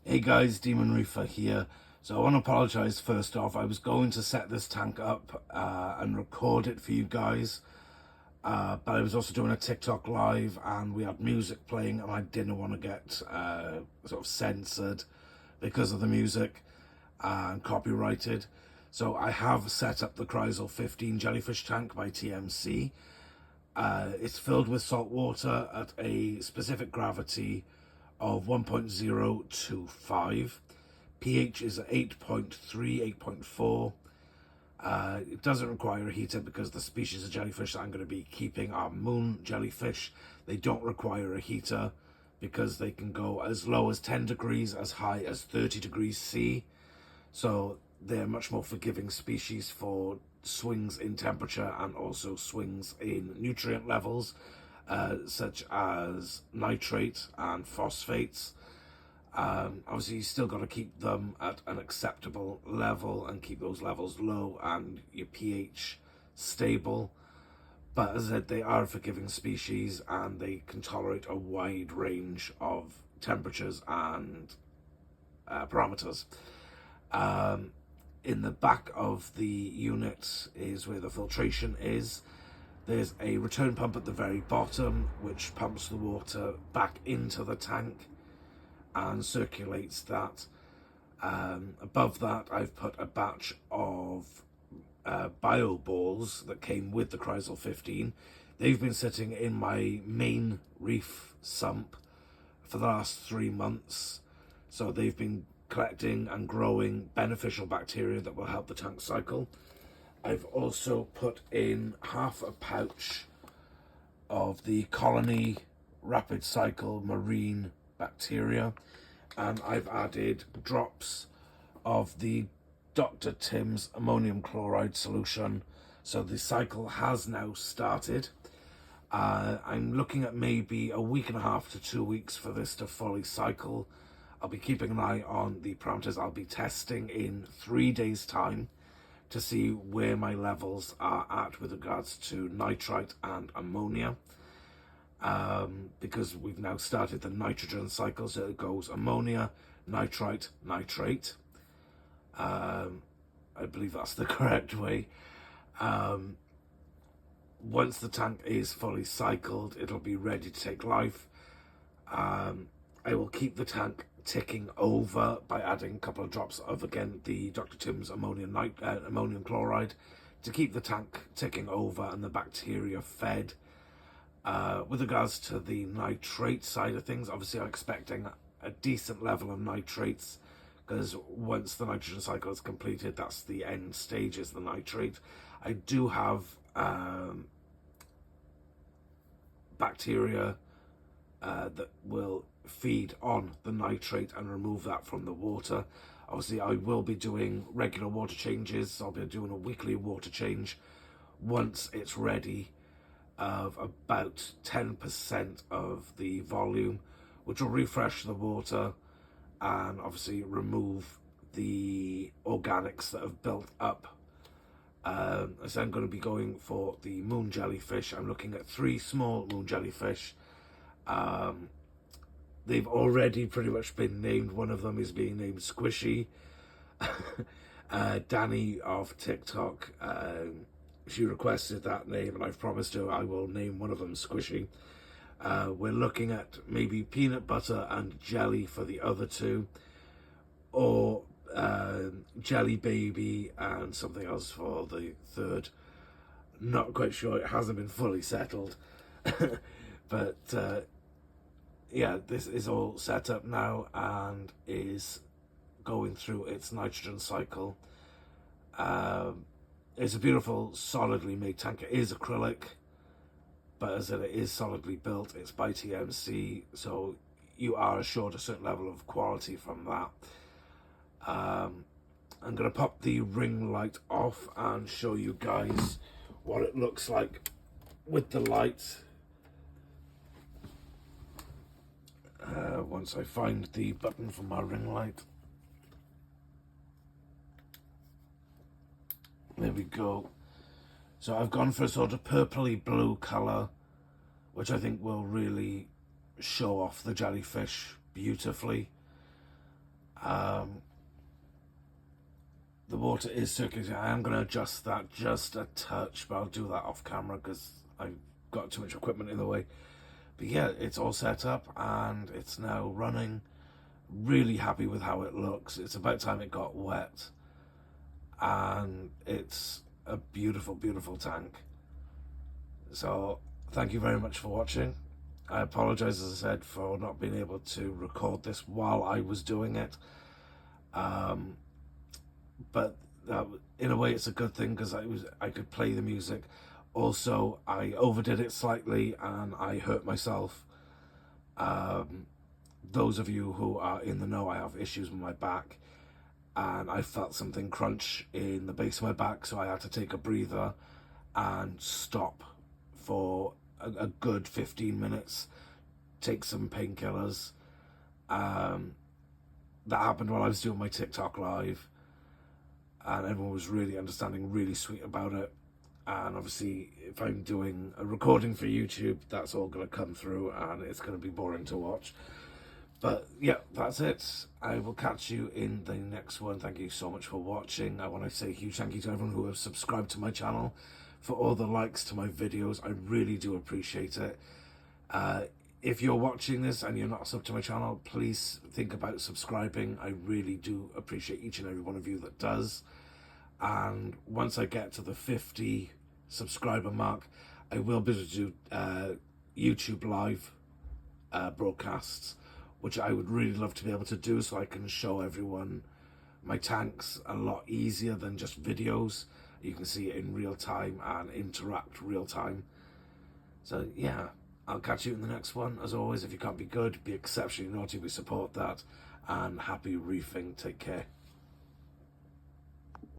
Hey guys, Demon Reefer here. So I want to apologize first off. I was going to set this tank up and record it for you guys, but I was also doing a TikTok live and we had music playing and I didn't want to get sort of censored because of the music and copyrighted. So I have set up the Kreisel 15 jellyfish tank by TMC. It's filled with salt water at a specific gravity of 1.025. pH is at 8.3, 8.4. It doesn't require a heater because the species of jellyfish that I'm going to be keeping are moon jellyfish. They don't require a heater because they can go as low as 10 degrees, as high as 30 degrees C. So they're much more forgiving species for swings in temperature and also swings in nutrient levels, such as nitrate and phosphates. Obviously, you still got to keep them at an acceptable level and keep those levels low and your pH stable. But as I said, they are a forgiving species and they can tolerate a wide range of temperatures and parameters. In the back of the unit is where the filtration is. There's a return pump at the very bottom which pumps the water back into the tank and circulates that. Above that, I've put a batch of bio balls that came with the Kreisel 15. They've been sitting in my main reef sump for the last 3 months, so they've been collecting and growing beneficial bacteria that will help the tank cycle. I've also put in half a pouch of the colony rapid cycle marine bacteria, and I've added drops of the Dr. Tim's ammonium chloride solution. So the cycle has now started. I'm looking at maybe a week and a half to 2 weeks for this to fully cycle. I'll be keeping an eye on the parameters. I'll be testing in 3 days' time to see where my levels are at with regards to nitrite and ammonia. Because we've now started the nitrogen cycle, so it goes ammonia, nitrite, nitrate. I believe that's the correct way. Once the tank is fully cycled, it'll be ready to take life. I will keep the tank ticking over by adding a couple of drops of, again, the Dr. Tim's ammonium chloride to keep the tank ticking over and the bacteria fed. With regards to the nitrate side of things, obviously I'm expecting a decent level of nitrates because once the nitrogen cycle is completed, that's the end stage, is the nitrate. I do have bacteria that will feed on the nitrate and remove that from the water. Obviously, I will be doing regular water changes. I'll be doing a weekly water change once it's ready, of about 10% of the volume, which will refresh the water and obviously remove the organics that have built up. So I'm going to be going for the moon jellyfish. I'm looking at 3 small moon jellyfish. They've already pretty much been named. One of them is being named Squishy. Danny of TikTok, she requested that name and I've promised her I will name one of them Squishy. We're looking at maybe peanut butter and jelly for the other 2, or jelly baby and something else for the 3rd. Not quite sure, it hasn't been fully settled. But yeah, this is all set up now and is going through its nitrogen cycle. It's a beautiful, solidly made tank. It is acrylic, but as I said, it is solidly built. It's by TMC, so you are assured a certain level of quality from that. I'm going to pop the ring light off and show you guys what it looks like with the light. Once I find the button for my ring light. There we go. So I've gone for a sort of purpley blue colour, which I think will really show off the jellyfish beautifully. The water is circulating. I am going to adjust that just a touch, but I'll do that off camera because I've got too much equipment in the way. But yeah, it's all set up and it's now running. Really happy with how it looks. It's about time it got wet, and it's a beautiful, beautiful tank. So thank you very much for watching. I apologize, as I said, for not being able to record this while I was doing it. But in a way it's a good thing because I could play the music. Also, I overdid it slightly and I hurt myself. Those of you who are in the know, I have issues with my back, and I felt something crunch in the base of my back, so I had to take a breather and stop for a good 15 minutes, take some painkillers. That happened while I was doing my TikTok live, and everyone was really understanding, really sweet about it. And obviously, if I'm doing a recording for YouTube, that's all going to come through and it's going to be boring to watch. But yeah, that's it. I will catch you in the next one. Thank you so much for watching. I want to say a huge thank you to everyone who has subscribed to my channel, for all the likes to my videos. I really do appreciate it. If you're watching this and you're not subbed to my channel, please think about subscribing. I really do appreciate each and every one of you that does. And once I get to the 50 subscriber mark, I will be able to do YouTube live broadcasts, which I would really love to be able to do, so I can show everyone my tanks a lot easier than just videos. You can see it in real time and interact real time. So yeah, I'll catch you in the next one. As always, if you can't be good, be exceptionally naughty. We support that. And happy reefing. Take care.